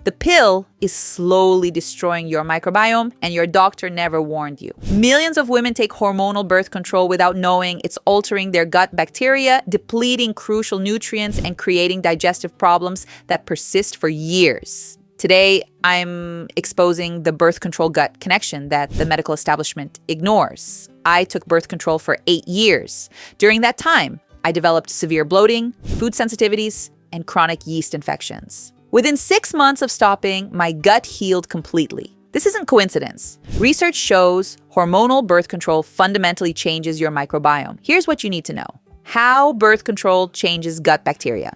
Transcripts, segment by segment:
The pill is slowly destroying your microbiome, and your doctor never warned you. Millions of women take hormonal birth control without knowing it's altering their gut bacteria, depleting crucial nutrients, and creating digestive problems that persist for years. Today, I'm exposing the birth control gut connection that the medical establishment ignores. I took birth control for 8 years. During that time, I developed severe bloating, food sensitivities, and chronic yeast infections. Within 6 months of stopping, my gut healed completely. This isn't coincidence. Research shows hormonal birth control fundamentally changes your microbiome. Here's what you need to know. How birth control changes gut bacteria.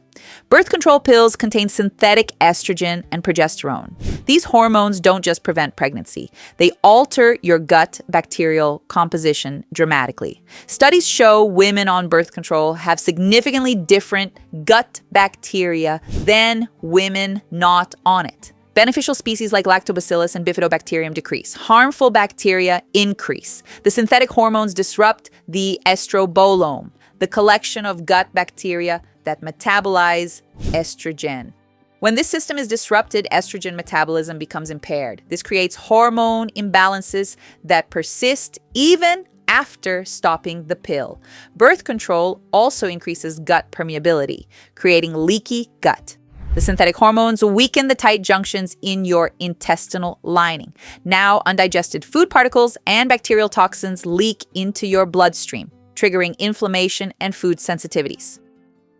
Birth control pills contain synthetic estrogen and progesterone. These hormones don't just prevent pregnancy. They alter your gut bacterial composition dramatically. Studies show women on birth control have significantly different gut bacteria than women not on it. Beneficial species like lactobacillus and bifidobacterium decrease. Harmful bacteria increase. The synthetic hormones disrupt the estrobolome, the collection of gut bacteria that metabolize estrogen. When this system is disrupted, estrogen metabolism becomes impaired. This creates hormone imbalances that persist even after stopping the pill. Birth control also increases gut permeability, creating leaky gut. The synthetic hormones weaken the tight junctions in your intestinal lining. Now, undigested food particles and bacterial toxins leak into your bloodstream, triggering inflammation and food sensitivities.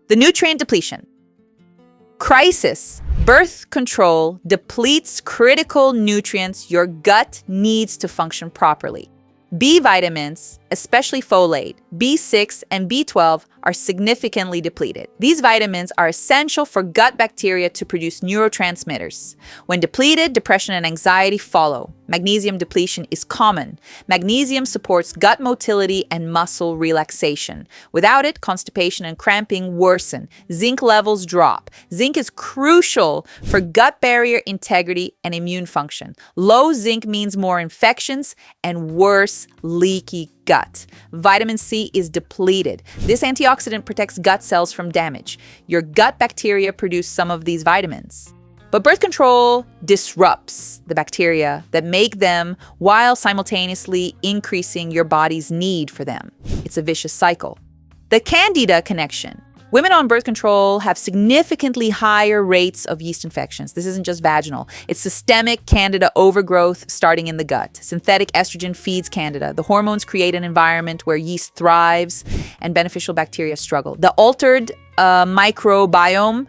The nutrient depletion. Crisis. Birth control depletes critical nutrients your gut needs to function properly. B vitamins, especially folate, B6, and B12, are significantly depleted. These vitamins are essential for gut bacteria to produce neurotransmitters. When depleted, depression and anxiety follow. Magnesium depletion is common. Magnesium supports gut motility and muscle relaxation. Without it, constipation and cramping worsen. Zinc levels drop. Zinc is crucial for gut barrier integrity and immune function. Low zinc means more infections and worse leaky gut. Vitamin C is depleted. This antioxidant protects gut cells from damage. Your gut bacteria produce some of these vitamins. But birth control disrupts the bacteria that make them while simultaneously increasing your body's need for them. It's a vicious cycle. The Candida connection. Women on birth control have significantly higher rates of yeast infections. This isn't just vaginal. It's systemic Candida overgrowth starting in the gut. Synthetic estrogen feeds Candida. The hormones create an environment where yeast thrives and beneficial bacteria struggle. The altered microbiome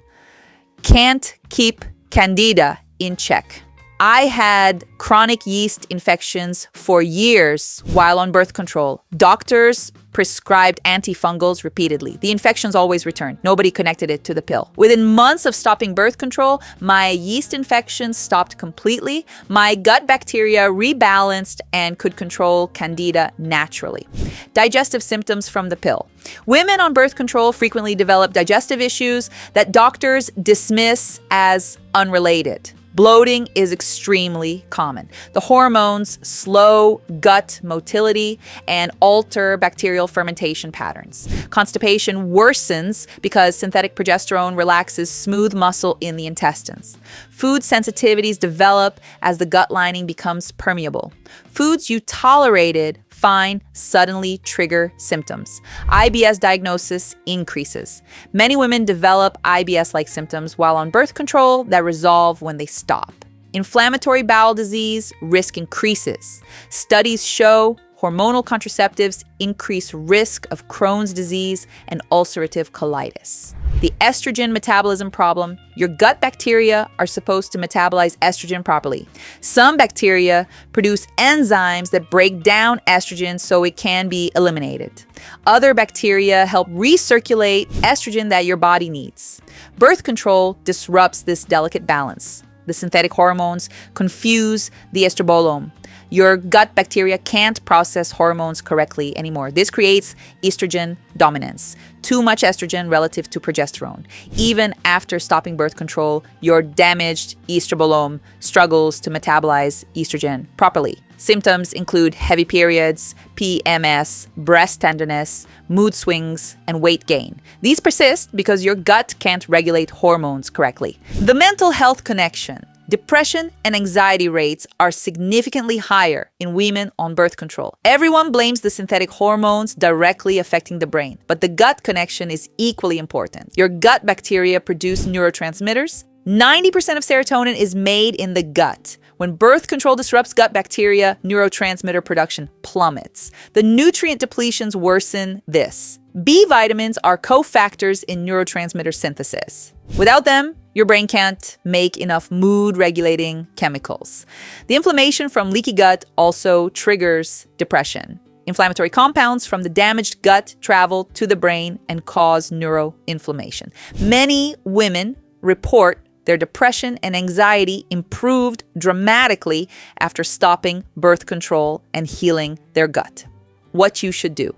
can't keep Candida in check. I had chronic yeast infections for years while on birth control. Doctors prescribed antifungals repeatedly. The infections always returned. Nobody connected it to the pill. Within months of stopping birth control, my yeast infections stopped completely. My gut bacteria rebalanced and could control Candida naturally. Digestive symptoms from the pill. Women on birth control frequently develop digestive issues that doctors dismiss as unrelated. Bloating is extremely common. The hormones slow gut motility and alter bacterial fermentation patterns. Constipation worsens because synthetic progesterone relaxes smooth muscle in the intestines. Food sensitivities develop as the gut lining becomes permeable. Foods you tolerated fine suddenly trigger symptoms. IBS diagnosis increases. Many women develop IBS-like symptoms while on birth control that resolve when they stop. Inflammatory bowel disease risk increases. Studies show hormonal contraceptives increase risk of Crohn's disease and ulcerative colitis. The estrogen metabolism problem. Your gut bacteria are supposed to metabolize estrogen properly. Some bacteria produce enzymes that break down estrogen so it can be eliminated. Other bacteria help recirculate estrogen that your body needs. Birth control disrupts this delicate balance. The synthetic hormones confuse the estrobolome. Your gut bacteria can't process hormones correctly anymore. This creates estrogen dominance. Too much estrogen relative to progesterone. Even after stopping birth control, your damaged estrobolome struggles to metabolize estrogen properly. Symptoms include heavy periods, PMS, breast tenderness, mood swings, and weight gain. These persist because your gut can't regulate hormones correctly. The mental health connection. Depression and anxiety rates are significantly higher in women on birth control. Everyone blames the synthetic hormones directly affecting the brain, but the gut connection is equally important. Your gut bacteria produce neurotransmitters. 90% of serotonin is made in the gut. When birth control disrupts gut bacteria, neurotransmitter production plummets. The nutrient depletions worsen this. B vitamins are cofactors in neurotransmitter synthesis. Without them, your brain can't make enough mood-regulating chemicals. The inflammation from leaky gut also triggers depression. Inflammatory compounds from the damaged gut travel to the brain and cause neuroinflammation. Many women report their depression and anxiety improved dramatically after stopping birth control and healing their gut. What you should do.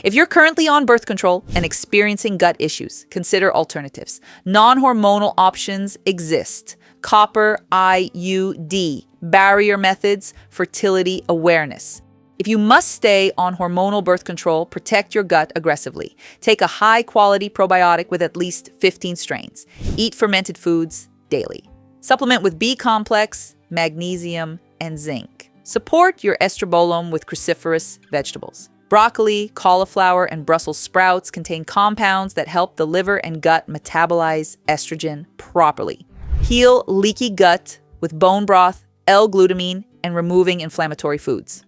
If you're currently on birth control and experiencing gut issues, consider alternatives. Non-hormonal options exist. Copper IUD, barrier methods, fertility awareness. If you must stay on hormonal birth control, protect your gut aggressively. Take a high-quality probiotic with at least 15 strains. Eat fermented foods daily. Supplement with B complex, magnesium, and zinc. Support your estrobolome with cruciferous vegetables. Broccoli, cauliflower, and Brussels sprouts contain compounds that help the liver and gut metabolize estrogen properly. Heal leaky gut with bone broth, L-glutamine, and removing inflammatory foods.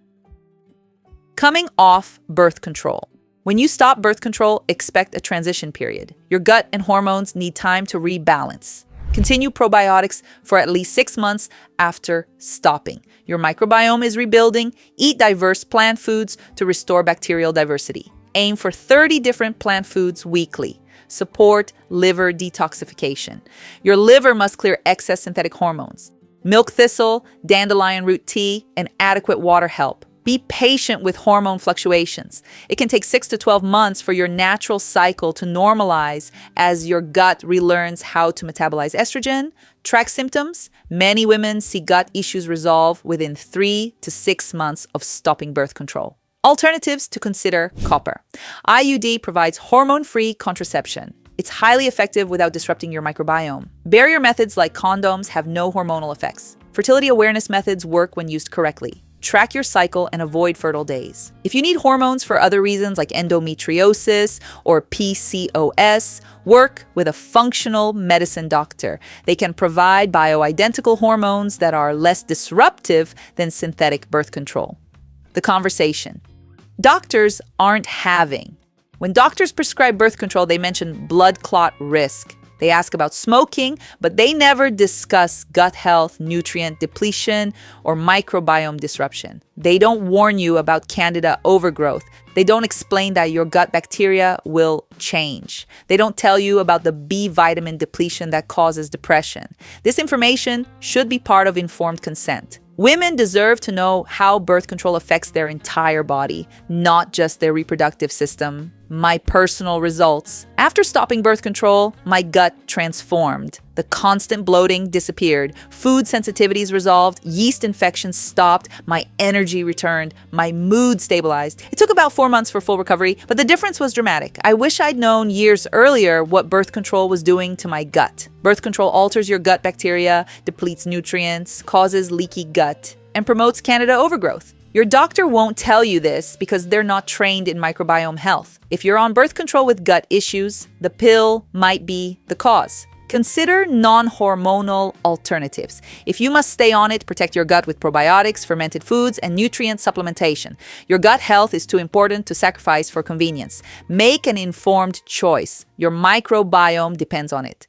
Coming off birth control. When you stop birth control, expect a transition period. Your gut and hormones need time to rebalance. Continue probiotics for at least 6 months after stopping. Your microbiome is rebuilding. Eat diverse plant foods to restore bacterial diversity. Aim for 30 different plant foods weekly. Support liver detoxification. Your liver must clear excess synthetic hormones. Milk thistle, dandelion root tea, and adequate water help. Be patient with hormone fluctuations. It can take 6 to 12 months for your natural cycle to normalize as your gut relearns how to metabolize estrogen. Track symptoms. Many women see gut issues resolve within 3 to 6 months of stopping birth control. Alternatives to consider: copper. IUD provides hormone-free contraception. It's highly effective without disrupting your microbiome. Barrier methods like condoms have no hormonal effects. Fertility awareness methods work when used correctly. Track your cycle and avoid fertile days. If you need hormones for other reasons like endometriosis or PCOS, work with a functional medicine doctor. They can provide bioidentical hormones that are less disruptive than synthetic birth control. The conversation. Doctors aren't having. When doctors prescribe birth control, they mention blood clot risk. They ask about smoking, but they never discuss gut health, nutrient depletion, or microbiome disruption. They don't warn you about Candida overgrowth. They don't explain that your gut bacteria will change. They don't tell you about the B vitamin depletion that causes depression. This information should be part of informed consent. Women deserve to know how birth control affects their entire body, not just their reproductive system. My personal results. After stopping birth control, my gut transformed. The constant bloating disappeared. Food sensitivities resolved. Yeast infections stopped. My energy returned. My mood stabilized. It took about 4 months for full recovery, but the difference was dramatic. I wish I'd known years earlier what birth control was doing to my gut. Birth control alters your gut bacteria, depletes nutrients, causes leaky gut, and promotes Candida overgrowth. Your doctor won't tell you this because they're not trained in microbiome health. If you're on birth control with gut issues, the pill might be the cause. Consider non-hormonal alternatives. If you must stay on it, protect your gut with probiotics, fermented foods, and nutrient supplementation. Your gut health is too important to sacrifice for convenience. Make an informed choice. Your microbiome depends on it.